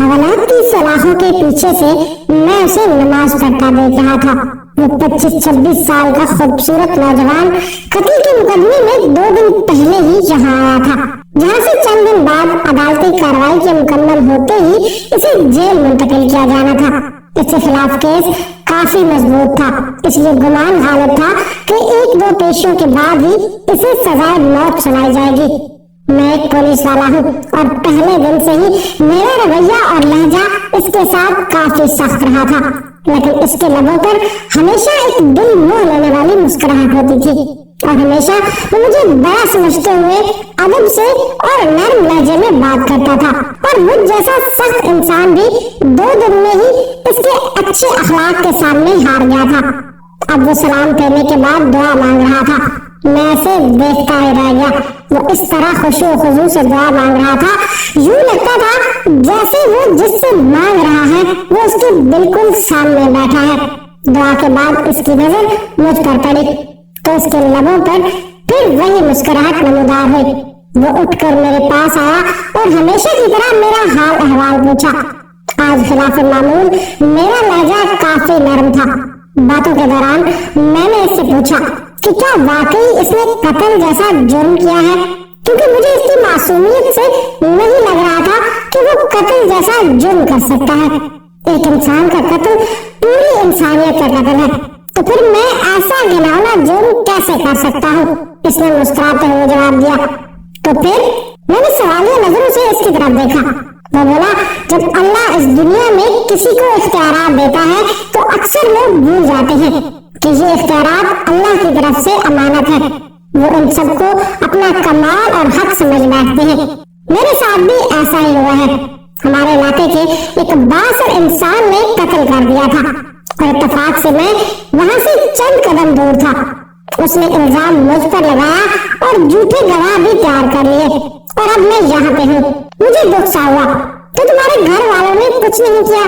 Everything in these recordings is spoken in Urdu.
حوالات کی سلاخوں کے پیچھے سے میں اسے نماز پڑھتا دیکھ رہا تھا۔ وہ 25-26 سال کا خوبصورت نوجوان قتل کے مقدمے میں 2 دن پہلے ہی یہاں آیا تھا، جہاں سے چند دن بعد عدالتی کارروائی کے مکمل ہوتے ہی اسے جیل منتقل کیا جانا تھا۔ اس کے خلاف کیس کافی مضبوط تھا، اس لیے گمان غالب تھا کہ 1-2 پیشیوں کے بعد ہی اسے سزائے موت سنائی جائے گی۔ میں ایک پولیس والا ہوں اور پہلے دن سے ہی میرا رویہ اور لہجہ اس کے ساتھ کافی سخت رہا تھا، لیکن اس کے لبوں پر ہمیشہ ایک دل موہ لینے والی مسکراہٹ ہوتی تھی اور ہمیشہ وہ مجھے بڑا سمجھتے ہوئے ادب سے اور نرم لہجے میں بات کرتا تھا، اور مجھ جیسا سخت انسان بھی 2 دن میں ہی اس کے اچھے اخلاق کے سامنے ہار گیا تھا۔ اب وہ سلام کرنے کے بعد دعا مانگ رہا تھا، میں اسے دیکھتا ہی رہ گیا۔ وہ اس طرح خشوع و خضوع سے دعا مانگ رہا تھا، یوں لگتا تھا جیسے وہ جس سے مانگ رہا ہے وہ اس کے بالکل سامنے بیٹھا ہے۔ دعا کے بعد اس کی نظر مجھ پر پڑی تو اس کے لبوں پر پھر وہی مسکراہٹ نمودار ہوئی۔ وہ اٹھ کر میرے پاس آیا اور ہمیشہ کی طرح میرا حال احوال پوچھا۔ آج خلاف معمول میرا لہجہ کافی نرم تھا۔ باتوں کے دوران میں نے اس سے پوچھا کہ کیا واقعی اس نے قتل جیسا جرم کیا ہے، کیونکہ مجھے اس کی معصومیت سے نہیں لگ رہا تھا کہ وہ قتل جیسا جرم کر سکتا ہے۔ ایک انسان کا قتل پوری انسانیت کا قتل ہے، تو پھر میں ایسا گھناؤنا جرم کیسے کر سکتا ہوں؟ اس نے مسکراتے ہوئے جواب دیا۔ تو پھر میں نے سوالیہ نظروں سے اس کی طرف دیکھا۔ وہ بولا، جب اللہ اس دنیا میں کسی کو اختیارات دیتا ہے تو اکثر لوگ بھول جاتے ہیں کہ یہ اختیارات اللہ کی طرف سے امانت ہے۔ وہ ان سب کو اپنا کمال اور حق سمجھ بیٹھتے ہیں۔ میرے ساتھ بھی ایسا ہی ہوا ہے۔ ہمارے علاقے کے ایک بااثر انسان نے قتل کر دیا تھا اور اتفاق سے میں وہاں سے چند قدم دور تھا۔ اس نے الزام مجھ پر لگایا اور جھوٹے گواہ بھی تیار کر لیے، اور اب میں یہاں پہ ہوں۔ مجھے دکھ سا ہوا تو تمہارے گھر والوں نے کچھ نہیں کیا؟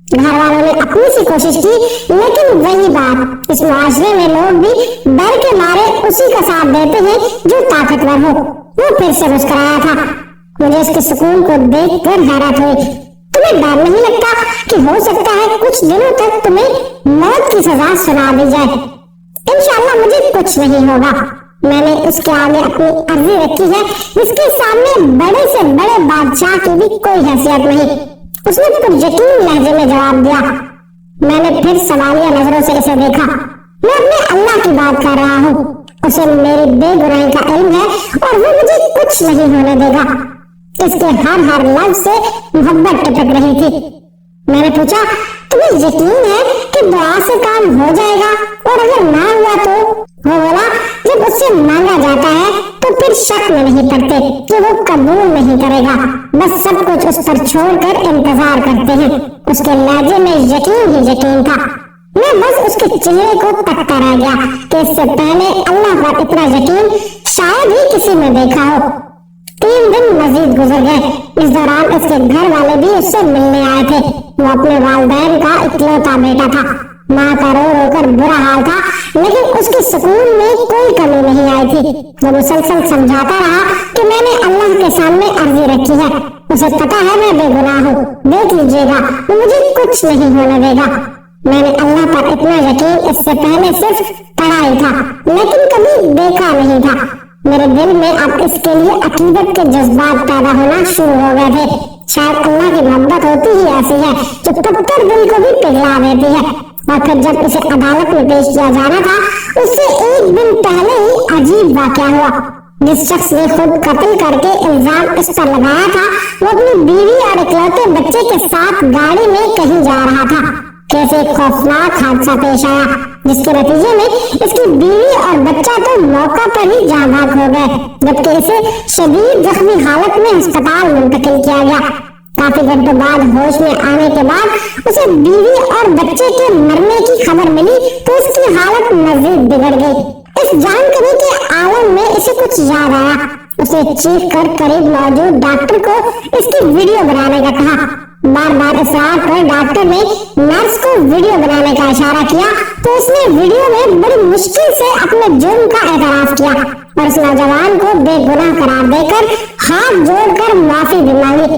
گھر والوں نے اپنی سی کوشش کی، لیکن وہی بات، اس معاشرے میں لوگ بھی ڈر کے مارے اسی کا ساتھ دیتے ہیں جو طاقتور ہو۔ وہ پھر سے مسکرایا تھا۔ مجھے اس کے سکون کو دیکھ کر حیرت ہوئی۔ تمہیں ڈر نہیں لگتا کہ ہو سکتا ہے کچھ دنوں تک تمہیں موت کی سزا سنا دی جائے؟ انشاءاللہ مجھے کچھ نہیں ہوگا۔ میں نے اس کے آگے اپنی عرضی رکھی ہے جس کے سامنے بڑے سے بڑے بادشاہ کی بھی کوئی حیثیت نہیں۔ اس نے پر یقین لہجے میں جواب دیا۔ میں نے پھر سوالیہ نظروں سے اسے دیکھا۔ میں اپنے اللہ کی بات کر رہا ہوں، اسے میری بے گناہی کا علم ہے اور وہ مجھے کچھ نہیں ہونے دے گا۔ اس کے ہر لفظ سے محبت ٹپک رہی تھی۔ میں نے پوچھا، تمہیں یقین ہے کہ دعا سے کام ہو جائے گا، اور اگر نہ ہوا تو؟ وہ بولا، جب اس سے مانگا جاتا ہے تو پھر شک میں نہیں پڑتے کہ وہ قبول نہیں کرے گا، بس سب کچھ اس پر چھوڑ کر انتظار کرتے ہیں۔ اس کے لہجے میں یقین ہی یقین تھا۔ میں بس اس کے چہرے کو تکتا رہ گیا کہ اس سے پہلے اللہ پر اتنا یقین شاید ہی کسی نے دیکھا ہو۔ 3 دن مزید گزر گئے۔ اس دوران اس کے گھر والے بھی اس سے ملنے آئے تھے۔ وہ اپنے والدین کا اکلوتا بیٹا تھا۔ ماں کا رو رو کر برا حال تھا، لیکن اس کے سکون میں کوئی کمی نہیں آئی تھی۔ وہ مسلسل سمجھاتا رہا کہ میں نے اللہ کے سامنے عرضی رکھی ہے، اسے پتا ہے میں بے گناہ ہوں، دیکھ لیجیے گا وہ مجھے کچھ نہیں ہونے دے گا۔ میں نے اللہ پر اتنا یقین اس سے پہلے صرف پڑھا ہی تھا، لیکن کبھی دیکھا نہیں تھا۔ میرے دل میں اب اس کے لیے عقیدت کے جذبات پیدا ہونا شروع ہو گئے تھے۔ شاید اللہ کی محبت ہوتی ہی ایسی ہے جو پتھر دل کو بھی پگھلا دیتی ہے۔ اور پھر جب اسے عدالت میں پیش کیا جانا تھا، اس سے 1 دن پہلے ہی عجیب واقعہ ہوا۔ جس شخص نے خود قتل کر کے الزام اس پر لگایا تھا، وہ اپنی بیوی اور اکلوتے بچے کے ساتھ گاڑی میں کہیں جا رہا تھا۔ کیسے ایک خوفناک حادثہ پیش آیا، جس کے نتیجے میں اس کی بیوی اور بچہ تو موقع پر ہی جاں بحق ہو گئے، جبکہ اسے شدید زخمی حالت میں ہسپتال منتقل کیا گیا۔ کافی گھنٹوں بعد ہوش میں آنے کے بعد اسے بیوی اور بچے کے مرنے کی خبر ملی تو اس کی حالت مزید بگڑ گئی۔ اس جانکاری کے عالم میں اسے کچھ یاد آیا۔ اسے چیخ کر قریب موجود ڈاکٹر کو اس کی ویڈیو بنانے کا کہا۔ بار بار اصرار پر ڈاکٹر نے نرس کو ویڈیو بنانے کا اشارہ کیا تو اس نے ویڈیو میں بڑی مشکل سے اپنے جرم کا اعتراف کیا اور اس نوجوان کو بے گناہ قرار دے کر ہاتھ جوڑ کر معافی بھی مانگی۔